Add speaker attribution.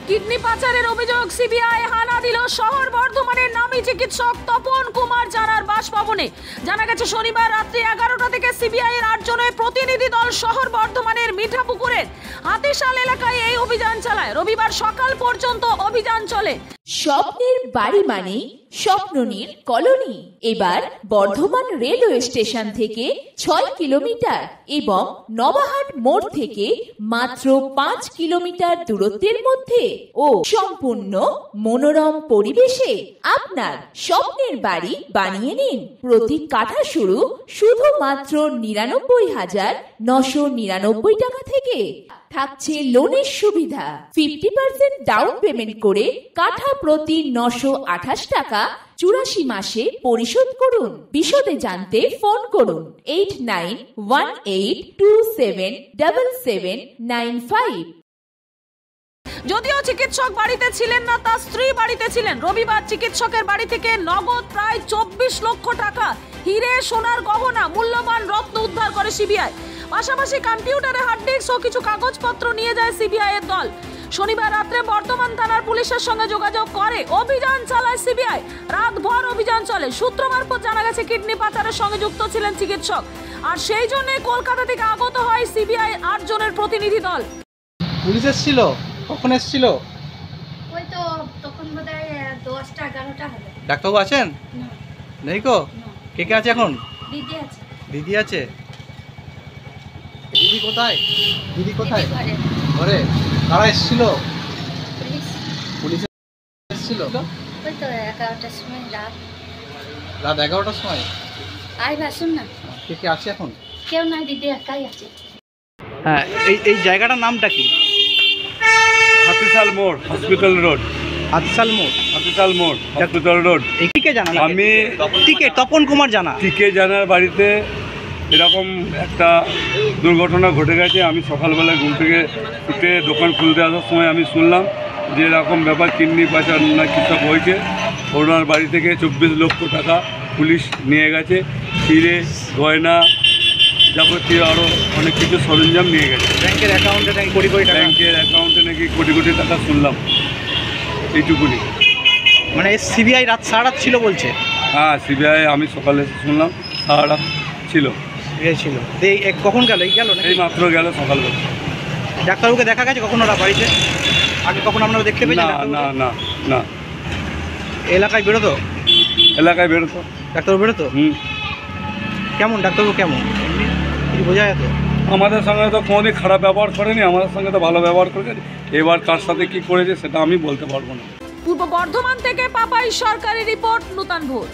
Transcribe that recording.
Speaker 1: Kidney পাচারের অভিযোগ CBI হানা দিল শহর বর্ধমানের নামী চিকিৎসক তপন কুমার জানার বাসভবনে। জানা গেছে শনিবার রাত্রি 11টা থেকে সিবিআই এর 8 জনের প্রতিনিধি দল শহর বর্ধমানের মিঠাপুকুরের হাতিশাল এলাকায় এই অভিযান চালায়। রবিবার সকাল পর্যন্ত অভিযান চলে।
Speaker 2: স্বপ্নের বাড়ি মানে স্বপ্ননীর কলোনি। এবার বর্ধমান রেলওয়ে স্টেশন থেকে 6 কিলোমিটার এবং নবাহাট মোড় থেকে মাত্র 5 কিলোমিটার দূরত্বের মধ্যে ও সম্পূর্ণ মনোরম পরিবেশে আপনার স্বপ্নের বাড়ি বানিয়ে নিন। প্রতি কাঠা শুধুমাত্র 99,999 টাকা থেকে। থাকছে লোনের সুবিধা। 50% ডাউন পেমেন্ট করে কাঠা প্রতি 928 টাকা 84 মাসে পরিশোধ করুন। বিশদে জানতে ফোন করুন 8918277795।
Speaker 1: যদিও চিকিৎসক বাড়িতে ছিলেন না, তার স্ত্রী বাড়িতে ছিলেন। রবিবার চিকিৎসকের বাড়ি থেকে নগদ প্রায় 24 লক্ষ টাকা, হিরে, সোনার গহনা, মূল্যবান রত্ন উদ্ধার করে সিবিআই। পাশাপাশি কম্পিউটারে হার্ড ডিস্ক ও কিছু কাগজপত্র নিয়ে যায় সিবিআই এর দল। শনিবার রাত্রে বর্ধমান থানার পুলিশের সঙ্গে যোগাযোগ করে অভিযান চালায় সিবিআই। রাতভর অভিযান চলে। সূত্র মারফত জানা গেছে কিডনি পাচারের সঙ্গে যুক্ত ছিলেন চিকিৎসক, আর সেই জন্য কলকাতা থেকে আগত হয় সিবিআই 8 জনের প্রতিনিধি দল।
Speaker 3: পুলিশ এসেছিল? কখন এসেছিল?
Speaker 4: ওই তো তখন বোধহয় 10টা 11টা হবে।
Speaker 3: ডাক্তারবাবু আছেন?
Speaker 4: না,
Speaker 3: নেই কো? কে কে আছে এখন?
Speaker 4: দিদি আছে।
Speaker 3: দিদি আছে? দিদি কোথায়? দিদি কোথায়?
Speaker 4: ঘরে।
Speaker 3: ঘরে? কারা এসেছিল?
Speaker 4: পুলিশ।
Speaker 3: পুলিশ এসেছিল?
Speaker 4: ওই তো 11টার সময় রাত
Speaker 3: 11টার সময়?
Speaker 4: আসুন না।
Speaker 3: কে কে আছে এখন?
Speaker 4: কেউ নাই, দিদি একাই আছে।
Speaker 3: হ্যাঁ, এই জায়গাটার নামটা কি?
Speaker 5: হাতিশাল মোড়, হসপিটাল রোড।
Speaker 3: হাতিশাল মোড়?
Speaker 5: হাতিশাল মোড়, হসপিটাল রোড।
Speaker 3: এই কে জানা?
Speaker 5: আমি
Speaker 3: তপন কুমার জানা।
Speaker 5: টিকে জানার বাড়িতে এরকম একটা দুর্ঘটনা ঘটে গেছে। আমি সকালবেলা ঘুম থেকে উঠে দোকান খুলতে আসার সময় আমি শুনলাম যে এরকম ব্যাপার, কিডনি পাচার না কিসব হয়েছে। ওনার বাড়ি থেকে 24 লক্ষ টাকা পুলিশ নিয়ে গেছে। হিরে, গয়না, যাবতীয় আরও অনেক কিছু সরঞ্জাম নিয়ে গেছে।
Speaker 3: ব্যাংকের অ্যাকাউন্টে নাকি কোটি কোটি টাকা?
Speaker 5: ব্যাংকের অ্যাকাউন্টে নাকি কোটি কোটি টাকা শুনলাম, এইটুকুনি।
Speaker 3: মানে সিবিআই রাত সারা রাত ছিল বলছে?
Speaker 5: হ্যাঁ, সিবিআই আমি সকালে শুনলাম সারা রাত ছিল।
Speaker 3: সিবিআই ছিল। কখন গেল? গেল
Speaker 5: এই মাত্র গেল সকালবেলা।
Speaker 3: ডাক্তারবাবুকে দেখা গেছে কখন ওরা বাড়িতে? আগে কখন আপনারা দেখতে পেয়েছেন?
Speaker 5: না না না না।
Speaker 3: এলাকায় বেরোতো?
Speaker 5: এলাকায় বেরোতো।
Speaker 3: ডাক্তারবাবু বেরোতো? কেমন ডাক্তারবাবু? কেমন এমনি কিছু বোঝা যেত?
Speaker 5: আমাদের সঙ্গে তো কোনোদিন খারাপ ব্যবহার করেনি, আমাদের সঙ্গে তো ভালো ব্যবহার করেছে। এবার কার সাথে কি করেছে সেটা আমি বলতে পারবো না।
Speaker 1: পূর্ব বর্ধমান থেকে পাপাই সরকারি রিপোর্ট, নূতন ভোর।